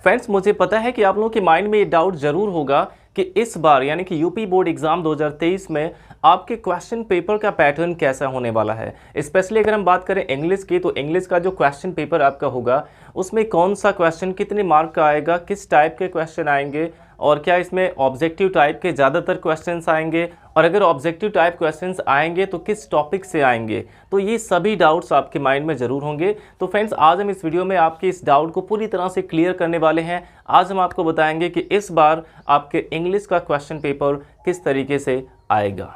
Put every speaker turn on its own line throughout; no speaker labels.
Friends, मुझे पता है कि आप लोगों के माइंड में ये डाउट जरूर होगा कि इस बार यानी कि यूपी बोर्ड एग्जाम 2023 में आपके क्वेश्चन पेपर का पैटर्न कैसा होने वाला है। स्पेशली अगर हम बात करें इंग्लिश की, तो इंग्लिश का जो क्वेश्चन पेपर आपका होगा उसमें कौन सा क्वेश्चन कितने मार्क का आएगा, किस टाइप के क्वेश्चन आएंगे, और क्या इसमें ऑब्जेक्टिव टाइप के ज़्यादातर क्वेश्चंस आएंगे, और अगर ऑब्जेक्टिव टाइप क्वेश्चंस आएंगे तो किस टॉपिक से आएंगे। तो ये सभी डाउट्स आपके माइंड में ज़रूर होंगे। तो फ्रेंड्स, आज हम इस वीडियो में आपके इस डाउट को पूरी तरह से क्लियर करने वाले हैं। आज हम आपको बताएंगे कि इस बार आपके इंग्लिश का क्वेश्चन पेपर किस तरीके से आएगा।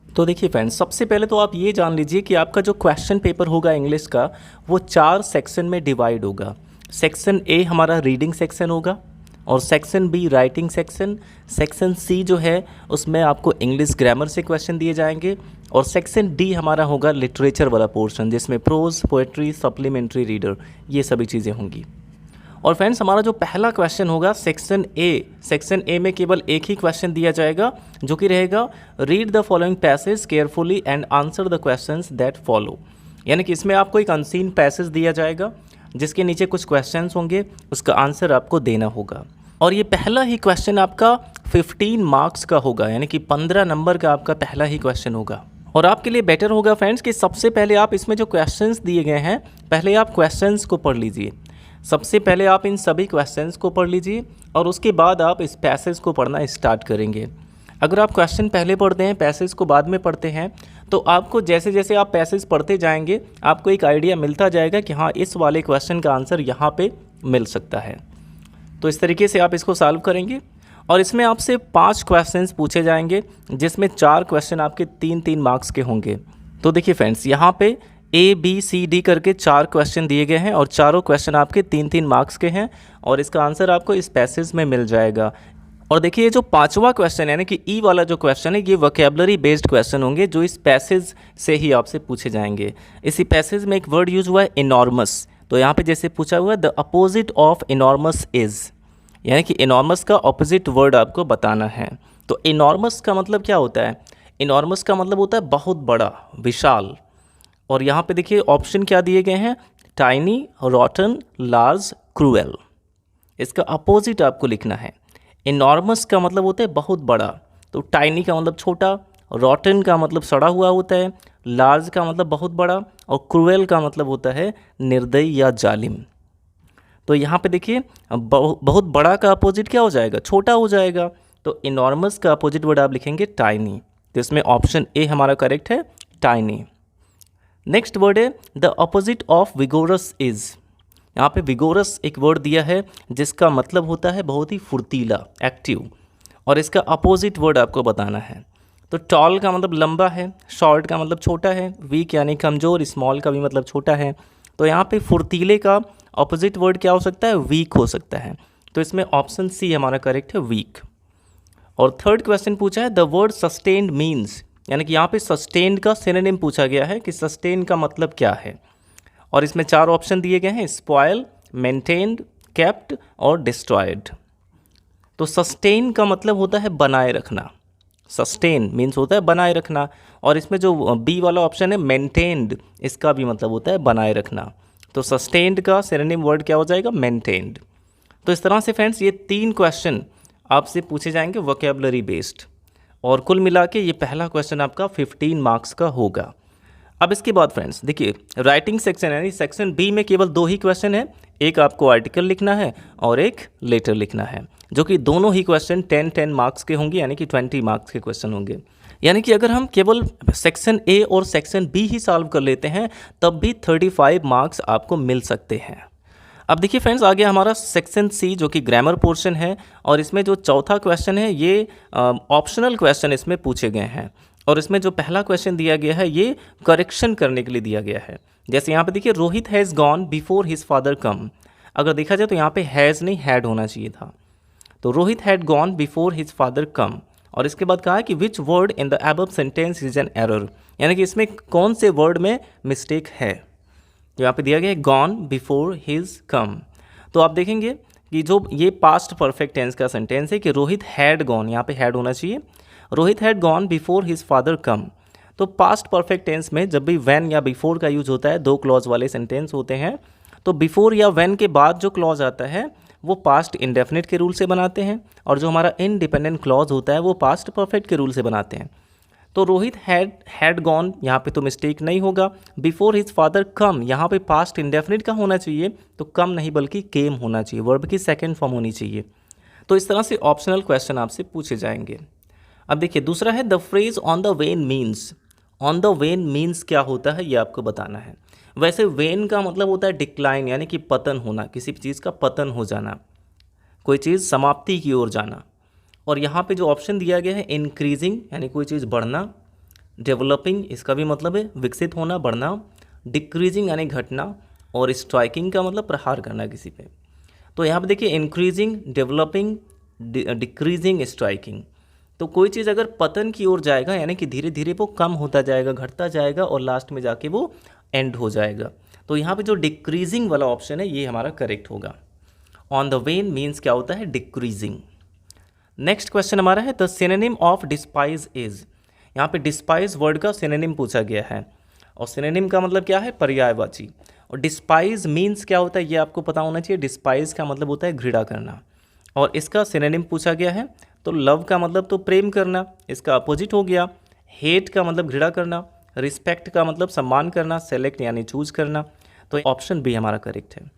तो देखिए फ्रेंड्स, सबसे पहले तो आप ये जान लीजिए कि आपका जो क्वेश्चन पेपर होगा इंग्लिश का वो 4 सेक्शन में डिवाइड होगा। सेक्शन ए हमारा रीडिंग सेक्शन होगा, और section B writing section, section C जो है उसमें आपको इंग्लिश ग्रामर से क्वेश्चन दिए जाएंगे, और सेक्शन डी हमारा होगा लिटरेचर वाला पोर्शन जिसमें प्रोज, पोएट्री, सप्लीमेंट्री रीडर, ये सभी चीज़ें होंगी। और फ्रेंड्स, हमारा जो पहला क्वेश्चन होगा सेक्शन ए में केवल एक ही क्वेश्चन दिया जाएगा जो कि रहेगा read the following passage carefully and answer the questions that follow. यानी कि इसमें आपको एक अनसीन पैसेज दिया जाएगा जिसके नीचे कुछ क्वेश्चंस होंगे, उसका आंसर आपको देना होगा। और ये पहला ही क्वेश्चन आपका 15 मार्क्स का होगा, यानी कि 15 नंबर का आपका पहला ही क्वेश्चन होगा। और आपके लिए बेटर होगा फ्रेंड्स कि सबसे पहले आप इसमें जो क्वेश्चंस दिए गए हैं पहले आप क्वेश्चंस को पढ़ लीजिए। सबसे पहले आप इन सभी क्वेश्चंस को पढ़ लीजिए और उसके बाद आप इस पैसेज को पढ़ना स्टार्ट करेंगे। अगर आप क्वेश्चन पहले पढ़ते हैं, पैसेज को बाद में पढ़ते हैं, तो आपको जैसे जैसे आप पैसेज पढ़ते जाएंगे आपको एक आइडिया मिलता जाएगा कि हाँ, इस वाले क्वेश्चन का आंसर यहाँ पे मिल सकता है। तो इस तरीके से आप इसको सॉल्व करेंगे। और इसमें आपसे 5 क्वेश्चंस पूछे जाएंगे जिसमें 4 क्वेश्चन आपके 3-3 मार्क्स के होंगे। तो देखिए फ्रेंड्स, यहाँ पे A, B, C, D करके 4 क्वेश्चन दिए गए हैं और चारों क्वेश्चन आपके 3-3 मार्क्स के हैं, और इसका आंसर आपको इस पैसेज में मिल जाएगा। और देखिए, जो 5वां क्वेश्चन यानी कि ई वाला जो क्वेश्चन है ये वोकैबुलरी बेस्ड क्वेश्चन होंगे जो इस पैसेज से ही आपसे पूछे जाएंगे। इसी पैसेज में एक वर्ड यूज हुआ है इनॉर्मस। तो यहाँ पे जैसे पूछा हुआ है the opposite of enormous is, यानी कि इनॉर्मस का ऑपोजिट वर्ड आपको बताना है। तो इनॉर्मस का मतलब क्या होता है? इनॉर्मस का मतलब होता है बहुत बड़ा, विशाल। और यहाँ पे देखिए ऑप्शन क्या दिए गए हैं, टाइनी, रॉटन, लार्ज, क्रूएल। इसका अपोजिट आपको लिखना है। इनॉर्मस का मतलब होता है बहुत बड़ा, तो टाइनी का मतलब छोटा, रॉटन का मतलब सड़ा हुआ होता है, लार्ज का मतलब बहुत बड़ा, और क्रूएल का मतलब होता है निर्दयी या जालिम। तो यहाँ पे देखिए बहुत बड़ा का अपोजिट क्या हो जाएगा? छोटा हो जाएगा। तो इनॉर्मस का अपोजिट वर्ड आप लिखेंगे टाइनी। तो इसमें ऑप्शन ए हमारा करेक्ट है, टाइनी। नेक्स्ट वर्ड है the opposite of vigorous is. यहाँ पे विगोरस एक वर्ड दिया है जिसका मतलब होता है बहुत ही फुर्तीला, एक्टिव, और इसका अपोजिट वर्ड आपको बताना है। तो टॉल का मतलब लंबा है, शॉर्ट का मतलब छोटा है, वीक यानी कमज़ोर, स्मॉल का भी मतलब छोटा है। तो यहाँ पे फुर्तीले का अपोजिट वर्ड क्या हो सकता है? वीक हो सकता है। तो इसमें ऑप्शन सी हमारा करेक्ट है, वीक। और थर्ड क्वेश्चन पूछा है द वर्ड सस्टेन्ड मीन्स, यानी कि यहाँ पे सस्टेन्ड का सिनोनिम पूछा गया है कि सस्टेन का मतलब क्या है। और इसमें 4 ऑप्शन दिए गए हैं, स्पॉयल, मेंटेन्ड, केप्ट और डिस्ट्रॉयड। तो सस्टेन का मतलब होता है बनाए रखना। सस्टेन मीन्स होता है बनाए रखना। और इसमें जो बी वाला ऑप्शन है मेंटेन्ड, इसका भी मतलब होता है बनाए रखना। तो सस्टेन्ड का सिनोनिम वर्ड क्या हो जाएगा? मेंटेन्ड। तो इस तरह से फ्रेंड्स ये 3 क्वेश्चन आपसे पूछे जाएंगे वोकैबुलरी बेस्ड, और कुल मिला के ये पहला क्वेश्चन आपका 15 मार्क्स का होगा। अब इसके बाद फ्रेंड्स देखिए, राइटिंग सेक्शन यानी सेक्शन बी में केवल 2 ही क्वेश्चन है। एक आपको आर्टिकल लिखना है और एक लेटर लिखना है, जो कि दोनों ही क्वेश्चन 10-10 मार्क्स के होंगे, यानी कि 20 मार्क्स के क्वेश्चन होंगे। यानी कि अगर हम केवल सेक्शन ए और सेक्शन बी ही सॉल्व कर लेते हैं तब भी 35 मार्क्स आपको मिल सकते हैं। अब देखिए फ्रेंड्स, आगे हमारा सेक्शन सी जो कि ग्रामर पोर्शन है, और इसमें जो चौथा क्वेश्चन है ये ऑप्शनल क्वेश्चन इसमें पूछे गए हैं। और इसमें जो पहला क्वेश्चन दिया गया है ये करेक्शन करने के लिए दिया गया है। जैसे यहाँ पे देखिए Rohit has gone before his father कम। अगर देखा जाए तो यहाँ पे हैज़ नहीं हैड होना चाहिए था। तो Rohit had gone before his father कम। और इसके बाद कहा है कि which word in the above sentence is an error, यानी कि इसमें कौन से वर्ड में मिस्टेक है। तो यहाँ पे दिया गया है गॉन बिफोर हिज कम। तो आप देखेंगे कि जो ये पास्ट परफेक्ट टेंस का सेंटेंस है कि रोहित हैड गॉन, यहाँ पे हैड होना चाहिए, Rohit had gone before his father कम। तो पास्ट परफेक्ट टेंस में जब भी व्हेन या बिफोर का यूज होता है, 2 क्लॉज वाले सेंटेंस होते हैं, तो बिफोर या व्हेन के बाद जो क्लॉज आता है वो पास्ट इंडेफिनिट के रूल से बनाते हैं, और जो हमारा इंडिपेंडेंट क्लॉज होता है वो पास्ट परफेक्ट के रूल से बनाते हैं। तो रोहित हैड गॉन, यहाँ पे तो मिस्टेक नहीं होगा। बिफोर हिज फादर कम, यहाँ पे पास्ट इंडेफिनिट का होना चाहिए, तो कम नहीं बल्कि केम होना चाहिए, वर्ब की सेकेंड फॉर्म होनी चाहिए। तो इस तरह से ऑप्शनल क्वेश्चन आपसे पूछे जाएंगे। अब देखिए दूसरा है the phrase on the when means. On the when means क्या होता है ये आपको बताना है। वैसे वेन का मतलब होता है डिक्लाइन, यानी कि पतन होना, किसी चीज़ का पतन हो जाना, कोई चीज़ समाप्ति की ओर जाना। और यहाँ पे जो ऑप्शन दिया गया है इंक्रीजिंग, यानी कोई चीज़ बढ़ना, डेवलपिंग इसका भी मतलब है विकसित होना, बढ़ना, डिक्रीजिंग यानी घटना, और स्ट्राइकिंग का मतलब प्रहार करना किसी पे। तो यहाँ पे देखिए इंक्रीजिंग, डेवलपिंग, डिक्रीजिंग, स्ट्राइकिंग। तो कोई चीज़ अगर पतन की ओर जाएगा यानी कि धीरे धीरे वो कम होता जाएगा, घटता जाएगा, और लास्ट में जाके वो एंड हो जाएगा। तो यहाँ पे जो डिक्रीजिंग वाला ऑप्शन है ये हमारा करेक्ट होगा। ऑन द वेन मीन्स क्या होता है, डिक्रीजिंग। नेक्स्ट क्वेश्चन हमारा है the synonym of despise is. यहाँ पे डिस्पाइज वर्ड का सिनोनिम पूछा गया है, और सिनोनिम का मतलब क्या है, पर्यायवाची। और डिस्पाइज मीन्स क्या होता है ये आपको पता होना चाहिए। डिस्पाइज का मतलब होता है घृणा करना, और इसका सिनोनिम पूछा गया है। तो लव का मतलब तो प्रेम करना, इसका अपोजिट हो गया। हेट का मतलब घृणा करना, रिस्पेक्ट का मतलब सम्मान करना, सेलेक्ट यानी चूज करना। तो ऑप्शन बी हमारा करेक्ट है।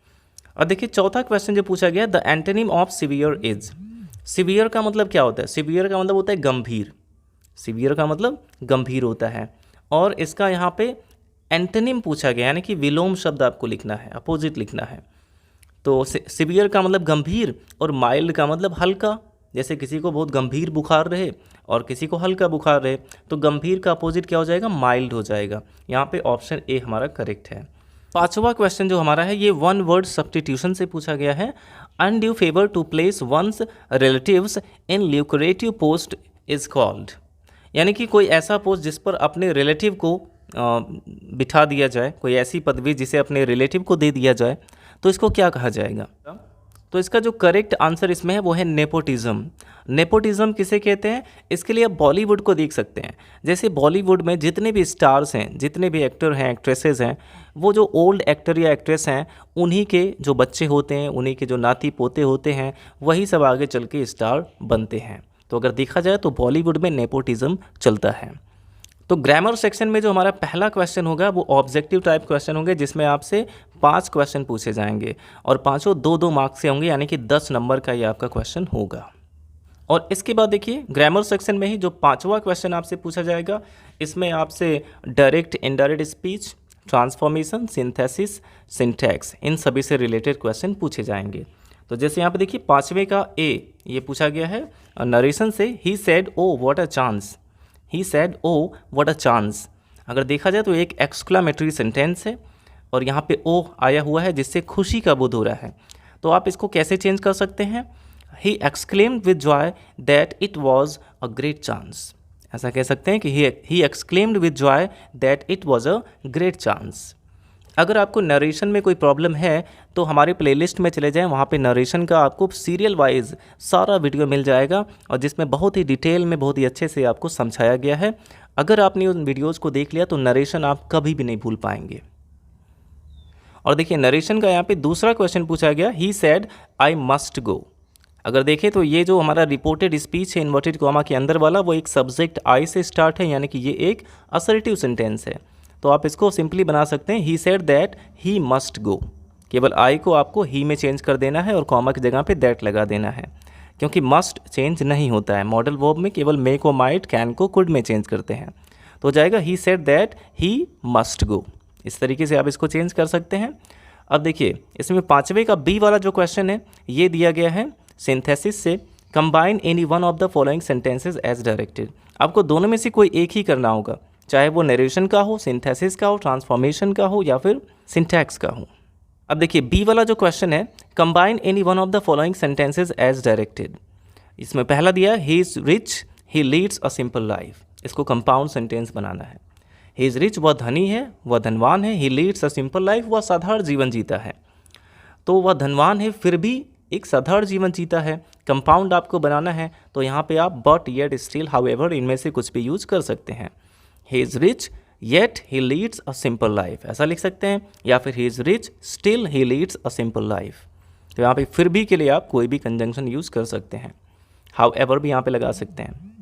और देखिए चौथा क्वेश्चन जो पूछा गया the antonym of severe is. Severe का मतलब क्या होता है, सिवियर का मतलब होता है गंभीर। सिवियर का मतलब गंभीर होता है, और इसका यहाँ पे एंटोनिम पूछा गया, यानी कि विलोम शब्द आपको लिखना है, अपोजिट लिखना है। तो सिवियर का मतलब गंभीर, और माइल्ड का मतलब हल्का। जैसे किसी को बहुत गंभीर बुखार रहे और किसी को हल्का बुखार रहे, तो गंभीर का अपोजिट क्या हो जाएगा, माइल्ड हो जाएगा। यहाँ पे ऑप्शन ए हमारा करेक्ट है। पांचवा क्वेश्चन जो हमारा है ये वन वर्ड सब्स्टिट्यूशन से पूछा गया है। Undue favour to place one's relatives in lucrative post is called. यानी कि कोई ऐसा पोस्ट जिस पर अपने रिलेटिव को बिठा दिया जाए, कोई ऐसी पदवी जिसे अपने रिलेटिव को दे दिया जाए, तो इसको क्या कहा जाएगा। तो इसका जो करेक्ट आंसर इसमें है वो है नेपोटिज्म। नेपोटिज्म किसे कहते हैं, इसके लिए आप बॉलीवुड को देख सकते हैं। जैसे बॉलीवुड में जितने भी स्टार्स हैं, जितने भी एक्टर हैं, एक्ट्रेसेस हैं, वो जो ओल्ड एक्टर या एक्ट्रेस हैं उन्हीं के जो बच्चे होते हैं, उन्हीं के जो नाती पोते होते हैं, वही सब आगे चल के स्टार बनते हैं। तो अगर देखा जाए तो बॉलीवुड में नेपोटिज्म चलता है। तो ग्रामर सेक्शन में जो हमारा पहला क्वेश्चन होगा वो ऑब्जेक्टिव टाइप क्वेश्चन होंगे, जिसमें आपसे 5 क्वेश्चन पूछे जाएंगे, और पांचों 2-2 मार्क्स से होंगे, यानी कि 10 नंबर का ये आपका क्वेश्चन होगा। और इसके बाद देखिए ग्रामर सेक्शन में ही जो 5वां क्वेश्चन आपसे पूछा जाएगा, इसमें आपसे direct indirect speech, transformation, synthesis, syntax, इन सभी से रिलेटेड क्वेश्चन पूछे जाएंगे। तो जैसे यहाँ पे देखिए 5वें का ए ये पूछा गया है नरेशन से, he said oh what a chance. He said oh what a chance. अगर देखा जाए तो एक एक्सक्लामेटरी सेंटेंस है, और यहाँ पे ओ आया हुआ है जिससे खुशी का बोध हो रहा है। तो आप इसको कैसे चेंज कर सकते हैं, he exclaimed with Joy that it was a great chance. ऐसा कह सकते हैं कि he exclaimed with Joy that it was a great chance. अगर आपको नरेशन में कोई प्रॉब्लम है तो हमारे प्लेलिस्ट में चले जाएं, वहाँ पे नरेशन का आपको सीरियल वाइज सारा वीडियो मिल जाएगा, और जिसमें बहुत ही डिटेल में बहुत ही अच्छे से आपको समझाया गया है। अगर आपने उन वीडियोज़ को देख लिया तो नरेशन आप कभी भी नहीं भूल पाएंगे। और देखिए नरेशन का यहाँ पे दूसरा क्वेश्चन पूछा गया, he said I must go. अगर देखें तो ये जो हमारा रिपोर्टेड स्पीच है इन्वर्टेड कॉमा के अंदर वाला, वो एक सब्जेक्ट आई से स्टार्ट है, यानी कि ये एक असर्टिव सेंटेंस है। तो आप इसको सिंपली बना सकते हैं, he said that he must go. केवल आई को आपको ही में चेंज कर देना है और कॉमा की जगह पे दैट लगा देना है, क्योंकि मस्ट चेंज नहीं होता है। मॉडल वर्ब में केवल मे को माइट, कैन को कुड में चेंज करते हैं। तो हो जाएगा he said that he must go. इस तरीके से आप इसको चेंज कर सकते हैं। अब देखिए इसमें 5वें का बी वाला जो क्वेश्चन है ये दिया गया है सिंथेसिस से, combine any one of the following sentences as directed. आपको दोनों में से कोई एक ही करना होगा, चाहे वो नरेशन का हो, सिंथेसिस का हो, ट्रांसफॉर्मेशन का हो, या फिर सिंटैक्स का हो। अब देखिए बी वाला जो क्वेश्चन है, combine any one of the following sentences as directed. इसमें पहला दिया है he is rich, he leads a simple life. इसको कंपाउंड सेंटेंस बनाना है। ही इज़ रिच, वह धनी है, वह धनवान है। ही लीड्स अ सिंपल लाइफ, वह साधारण जीवन जीता है। तो वह धनवान है फिर भी एक साधारण जीवन जीता है। कंपाउंड आपको बनाना है, तो यहाँ पे आप बट, येट, स्टिल, हाउएवर इनमें से कुछ भी यूज कर सकते हैं। ही is rich yet he leads a simple life, ऐसा लिख सकते हैं, या फिर ही is rich still he leads a simple life. तो यहाँ पे फिर भी के लिए आप कोई भी कंजंक्शन यूज़ कर सकते हैं, हाउ एवर भी यहाँ पे लगा सकते हैं।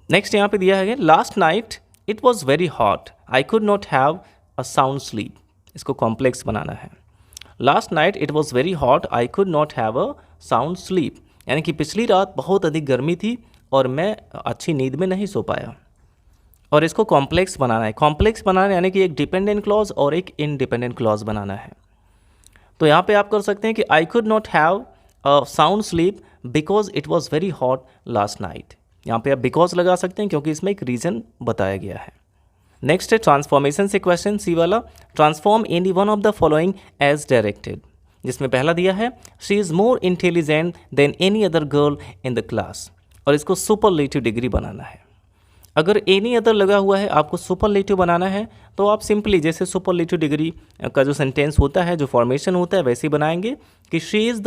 नेक्स्ट यहाँ पे दिया है last night it was very hot I could not have a sound sleep. इसको कॉम्प्लेक्स बनाना है। Last night it was very hot I could not have a sound sleep, यानी कि पिछली रात बहुत अधिक गर्मी थी और मैं अच्छी नींद में नहीं सो पाया। और इसको कॉम्प्लेक्स बनाना है। कॉम्प्लेक्स बनाना यानी कि एक डिपेंडेंट क्लॉज और एक इंडिपेंडेंट क्लॉज बनाना है। तो यहाँ पे आप कर सकते हैं कि I could not have a sound sleep because it was very hot last night. यहाँ पे आप बिकॉज लगा सकते हैं क्योंकि इसमें एक रीज़न बताया गया है। नेक्स्ट है ट्रांसफॉर्मेशन से क्वेश्चन सी वाला, transform any one of the following as directed, जिसमें पहला दिया है she is more intelligent than any other girl in the class, और इसको सुपरलेटिव डिग्री बनाना है। अगर एनी अदर लगा हुआ है, आपको सुपरलेटिव बनाना है, तो आप सिंपली जैसे सुपरलेटिव डिग्री का जो सेंटेंस होता है, जो फॉर्मेशन होता है, वैसे ही बनाएंगे कि she is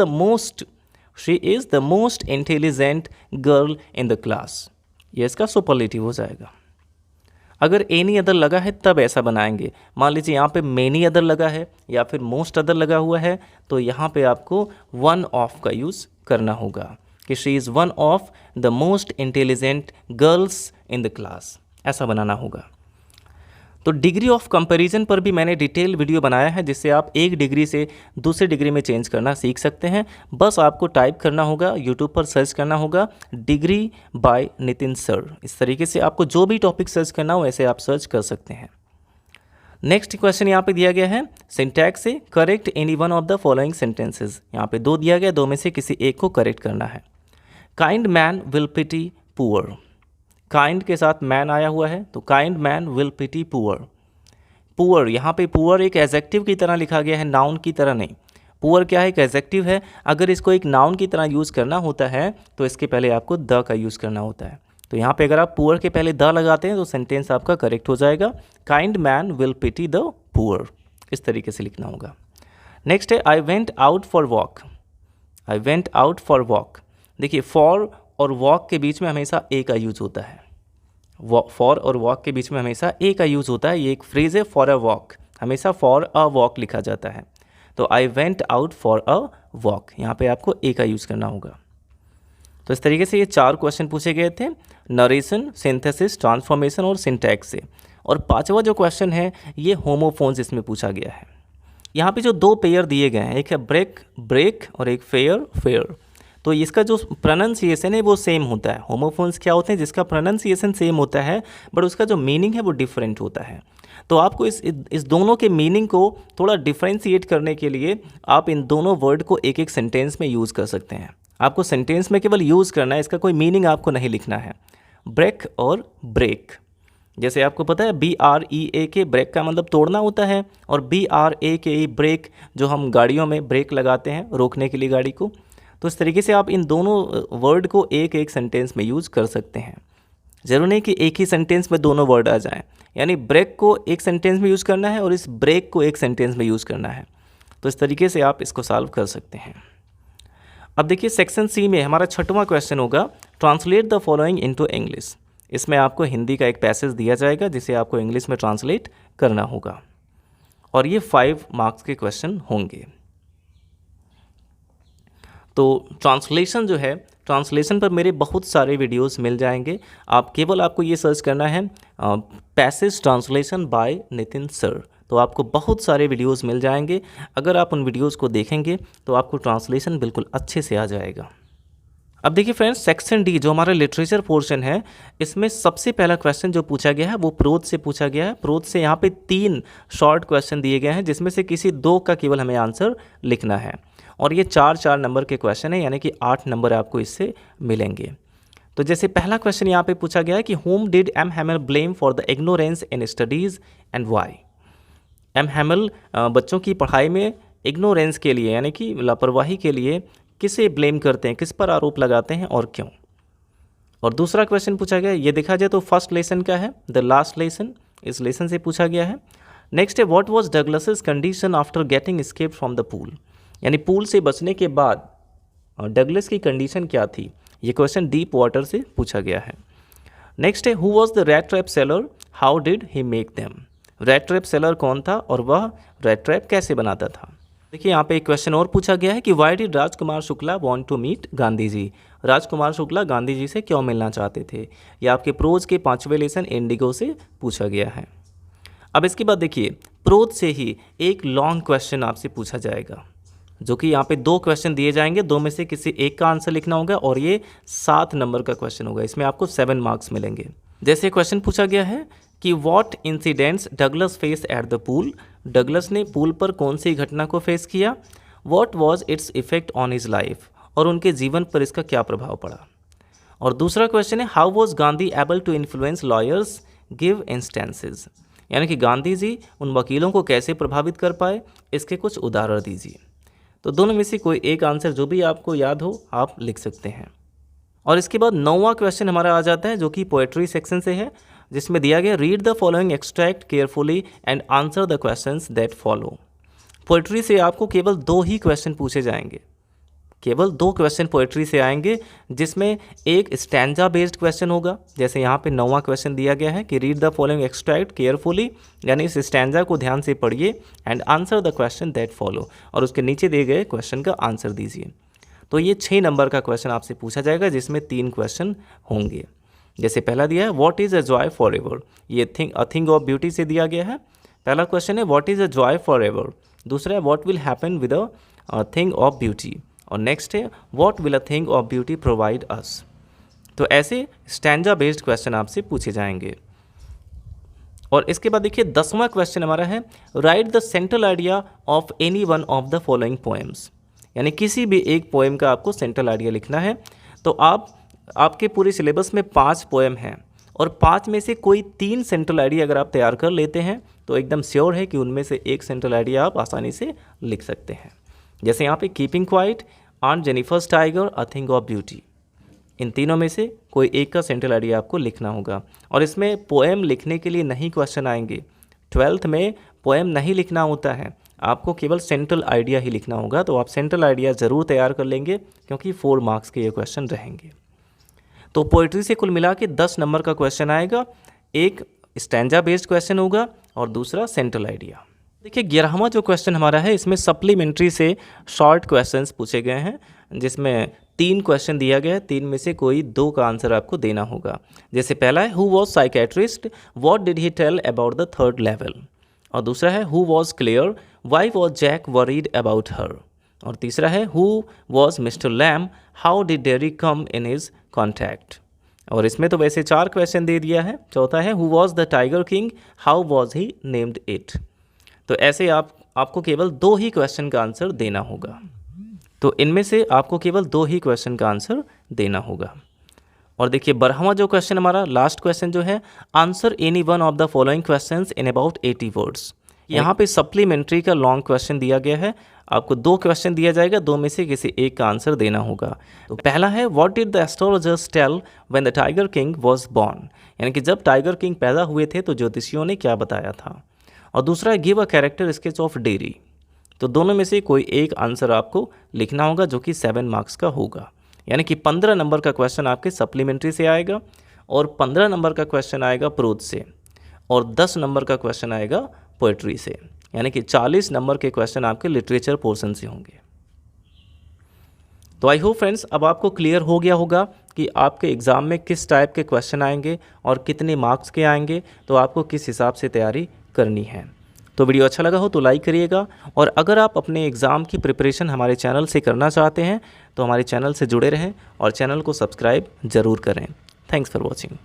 the most intelligent girl in the class. ये इसका सुपरलेटिव हो जाएगा। अगर एनी अदर लगा है तब ऐसा बनाएंगे। मान लीजिए यहाँ पे मेनी अदर लगा है या फिर मोस्ट अदर लगा हुआ है, तो यहाँ पे आपको वन ऑफ का यूज़ करना होगा कि she is one of the most intelligent girls in the class, ऐसा बनाना होगा। तो डिग्री ऑफ कंपैरिजन पर भी मैंने डिटेल वीडियो बनाया है, जिससे आप एक डिग्री से दूसरी डिग्री में चेंज करना सीख सकते हैं। बस आपको टाइप करना होगा, यूट्यूब पर सर्च करना होगा डिग्री बाय नितिन सर। इस तरीके से आपको जो भी टॉपिक सर्च करना हो वैसे आप सर्च कर सकते हैं। नेक्स्ट क्वेश्चन यहाँ पे दिया गया है सिंटैक्स से, correct any one of the following sentences. यहाँ पे दो दिया गया, दो में से किसी एक को करेक्ट करना है। Kind man will pity poor, kind के साथ मैन आया हुआ है, तो kind man will pity poor. Poor, यहाँ पे पुअर एक एडजेक्टिव की तरह लिखा गया है, नाउन की तरह नहीं। पुअर क्या है, एक एडजेक्टिव है। अगर इसको एक नाउन की तरह यूज़ करना होता है तो इसके पहले आपको द का यूज़ करना होता है। तो यहाँ पे अगर आप पुअर के पहले द लगाते हैं तो सेंटेंस आपका करेक्ट हो जाएगा, kind man will pity the poor. इस तरीके से लिखना होगा। नेक्स्ट है I went out for walk, I went out for walk. देखिए फॉर और वॉक के बीच में हमेशा ए का यूज होता है। फॉर और वॉक के बीच में हमेशा ए का यूज़ होता है। ये एक फ्रेज़ है, फॉर अ वॉक, हमेशा फॉर अ वॉक लिखा जाता है। तो आई went out for a walk, यहाँ पे आपको ए का यूज़ करना होगा। तो इस तरीके से ये 4 क्वेश्चन पूछे गए थे, नरेशन, सिंथेसिस, ट्रांसफॉर्मेशन और सिंटैक्स से। और 5वां जो क्वेश्चन है ये होमोफोन्स इसमें पूछा गया है। यहाँ पे जो 2 पेयर दिए गए हैं, एक है ब्रेक ब्रेक और एक फेयर फेयर, तो इसका जो प्रोनाउंसिएशन है वो सेम होता है। होमोफोन्स क्या होते हैं, जिसका प्रोनाउंसिएशन सेम होता है बट उसका जो मीनिंग है वो डिफरेंट होता है। तो आपको इस दोनों के मीनिंग को थोड़ा डिफ्रेंशिएट करने के लिए आप इन दोनों वर्ड को एक एक सेंटेंस में यूज़ कर सकते हैं। आपको सेंटेंस में केवल यूज़ करना है, इसका कोई मीनिंग आपको नहीं लिखना है। ब्रेक और ब्रेक, जैसे आपको पता है BREAK ब्रेक का मतलब तोड़ना होता है, और BRAKE ब्रेक जो हम गाड़ियों में ब्रेक लगाते हैं रोकने के लिए गाड़ी को। तो इस तरीके से आप इन दोनों वर्ड को एक एक सेंटेंस में यूज़ कर सकते हैं। ज़रूर नहीं कि एक ही सेंटेंस में दोनों वर्ड आ जाएं, यानी ब्रेक को एक सेंटेंस में यूज़ करना है और इस ब्रेक को एक सेंटेंस में यूज़ करना है। तो इस तरीके से आप इसको सॉल्व कर सकते हैं। अब देखिए सेक्शन सी में हमारा 6वां क्वेश्चन होगा, translate the following into English. इसमें आपको हिंदी का एक पैसेज दिया जाएगा जिसे आपको इंग्लिश में ट्रांसलेट करना होगा, और ये 5 मार्क्स के क्वेश्चन होंगे। तो ट्रांसलेशन जो है, ट्रांसलेशन पर मेरे बहुत सारे वीडियोस मिल जाएंगे। आपको ये सर्च करना है passage translation bye Nitin sir, तो आपको बहुत सारे वीडियोस मिल जाएंगे। अगर आप उन वीडियोस को देखेंगे तो आपको ट्रांसलेशन बिल्कुल अच्छे से आ जाएगा। अब देखिए फ्रेंड्स, सेक्शन डी जो हमारा लिटरेचर पोर्शन है, इसमें सबसे पहला क्वेश्चन जो पूछा गया है वो प्रोज से पूछा गया है। प्रोज से यहाँ पे 3 शॉर्ट क्वेश्चन दिए गए हैं, जिसमें से किसी 2 का केवल हमें आंसर लिखना है, और ये 4-4 नंबर के क्वेश्चन है, यानी कि 8 नंबर आपको इससे मिलेंगे। तो जैसे पहला क्वेश्चन यहाँ पे पूछा गया है कि whom did M Hamill blame for the ignorance in studies and why. M Hamill बच्चों की पढ़ाई में इग्नोरेंस के लिए यानी कि लापरवाही के लिए किसे ब्लेम करते हैं, किस पर आरोप लगाते हैं और क्यों। और दूसरा क्वेश्चन पूछा गया, ये देखा जाए तो फर्स्ट लेसन का है, द लास्ट लेसन, इस लेसन से पूछा गया है। नेक्स्ट है what was Douglas condition after getting escape from the pool, यानी पूल से बचने के बाद डगलस की कंडीशन क्या थी। ये क्वेश्चन डीप वाटर से पूछा गया है। नेक्स्ट है who was the rat trap seller, how did he make them. Rat trap seller कौन था और वह रैट ट्रैप कैसे बनाता था। देखिए यहाँ पे एक क्वेश्चन और पूछा गया है कि why did Rajkumar Shukla want to meet Gandhi ji. Rajkumar Shukla Gandhi ji से क्यों मिलना चाहते थे। ये आपके प्रोज के 5वें लेसन इंडिगो से पूछा गया है। अब इसके बाद देखिए प्रोज से ही एक लॉन्ग क्वेश्चन आपसे पूछा जाएगा, जो कि यहाँ पे 2 क्वेश्चन दिए जाएंगे, 2 में से किसी एक का आंसर लिखना होगा और ये 7 नंबर का क्वेश्चन होगा। इसमें आपको 7 मार्क्स मिलेंगे। जैसे क्वेश्चन पूछा गया है कि what incidents Douglas face at the pool. Douglas ने पूल पर कौन सी घटना को फेस किया। What was its effect on his life, और उनके जीवन पर इसका क्या प्रभाव पड़ा। और दूसरा क्वेश्चन है how was Gandhi able to influence lawyers, give instances, यानी कि गांधी जी उन वकीलों को कैसे प्रभावित कर पाए, इसके कुछ उदाहरण दीजिए। तो दोनों में से कोई एक आंसर जो भी आपको याद हो आप लिख सकते हैं। और इसके बाद 9वां क्वेश्चन हमारा आ जाता है, जो कि पोएट्री सेक्शन से है, जिसमें दिया गया read the following extract carefully and answer the questions that follow. Poetry से आपको केवल 2 ही क्वेश्चन पूछे जाएंगे, केवल 2 क्वेश्चन पोएट्री से आएंगे, जिसमें एक स्टैंजा बेस्ड क्वेश्चन होगा। जैसे यहाँ पे 9वां क्वेश्चन दिया गया है कि read the following extract carefully, यानी इस स्टैंजा को ध्यान से पढ़िए, and answer the question that follow, और उसके नीचे दिए गए क्वेश्चन का आंसर दीजिए। तो ये 6 नंबर का क्वेश्चन आपसे पूछा जाएगा, जिसमें 3 क्वेश्चन होंगे। जैसे पहला दिया है what is a joy for ever, ये अ थिंग ऑफ ब्यूटी से दिया गया है। पहला क्वेश्चन है what is a joy for ever, दूसरा है what will happen with a thing of beauty, और नेक्स्ट है what will a thing of beauty provide us. तो ऐसे स्टैंजा बेस्ड क्वेश्चन आपसे पूछे जाएंगे। और इसके बाद देखिए 10वां क्वेश्चन हमारा है right the central idea of any one of the following poems, यानी किसी भी एक पोएम का आपको सेंट्रल आइडिया लिखना है। तो आपके पूरे सिलेबस में 5 पोएम हैं, और 5 में से कोई 3 सेंट्रल आइडिया अगर आप तैयार कर लेते हैं तो एकदम श्योर है कि उनमें से एक सेंट्रल आइडिया आप आसानी से लिख सकते हैं। जैसे यहाँ पे keeping quiet, on Jennifer's tiger, a thing of beauty, इन तीनों में से कोई एक का सेंट्रल आइडिया आपको लिखना होगा। और इसमें पोएम लिखने के लिए नहीं क्वेश्चन आएंगे, 12th में पोएम नहीं लिखना होता है, आपको केवल सेंट्रल आइडिया ही लिखना होगा। तो आप सेंट्रल आइडिया ज़रूर तैयार कर लेंगे, क्योंकि 4 मार्क्स के ये क्वेश्चन रहेंगे। तो पोइट्री से कुल मिला के 10 नंबर का क्वेश्चन आएगा, एक स्टैंजा बेस्ड क्वेश्चन होगा और दूसरा सेंट्रल आइडिया। देखिए 11वां जो क्वेश्चन हमारा है, इसमें सप्लीमेंट्री से शॉर्ट क्वेश्चंस पूछे गए हैं, जिसमें 3 क्वेश्चन दिया गया है, 3 में से कोई 2 का आंसर आपको देना होगा। जैसे पहला है who was psychiatrist, what did he tell about the 3rd level, और दूसरा है who was Clare, why was Jack worried about her, और तीसरा है who was mister Lamb, how did Derry come in his contact. और इसमें तो वैसे 4 क्वेश्चन दे दिया है। चौथा है who was the tiger king, how was he named it. तो ऐसे आपको केवल 2 ही क्वेश्चन का आंसर देना होगा। तो इनमें से आपको केवल 2 ही क्वेश्चन का आंसर देना होगा। और देखिए 12वां जो क्वेश्चन हमारा लास्ट क्वेश्चन जो है answer any one of the following questions in about 80 words. यहाँ पे सप्लीमेंट्री का लॉन्ग क्वेश्चन दिया गया है, आपको 2 क्वेश्चन दिया जाएगा, 2 में से किसी एक का आंसर देना होगा। तो पहला है what did the astrologers tell when the tiger king was born, यानी कि जब टाइगर किंग पैदा हुए थे तो ज्योतिषियों ने क्या बताया था। और दूसरा है give a character sketch of dairy. तो दोनों में से कोई एक आंसर आपको लिखना होगा, जो कि 7 मार्क्स का होगा। यानी कि 15 नंबर का क्वेश्चन आपके सप्लीमेंट्री से आएगा, और 15 नंबर का क्वेश्चन आएगा प्रोज से, और 10 नंबर का क्वेश्चन आएगा पोएट्री से, यानी कि 40 नंबर के क्वेश्चन आपके लिटरेचर पोर्शन से होंगे। तो आई होप फ्रेंड्स अब आपको क्लियर हो गया होगा कि आपके एग्ज़ाम में किस टाइप के क्वेश्चन आएंगे और कितने मार्क्स के आएंगे, तो आपको किस हिसाब से तैयारी करनी है। तो वीडियो अच्छा लगा हो तो लाइक करिएगा, और अगर आप अपने एग्ज़ाम की प्रिपरेशन हमारे चैनल से करना चाहते हैं तो हमारे चैनल से जुड़े रहें और चैनल को सब्सक्राइब ज़रूर करें। Thanks for watching.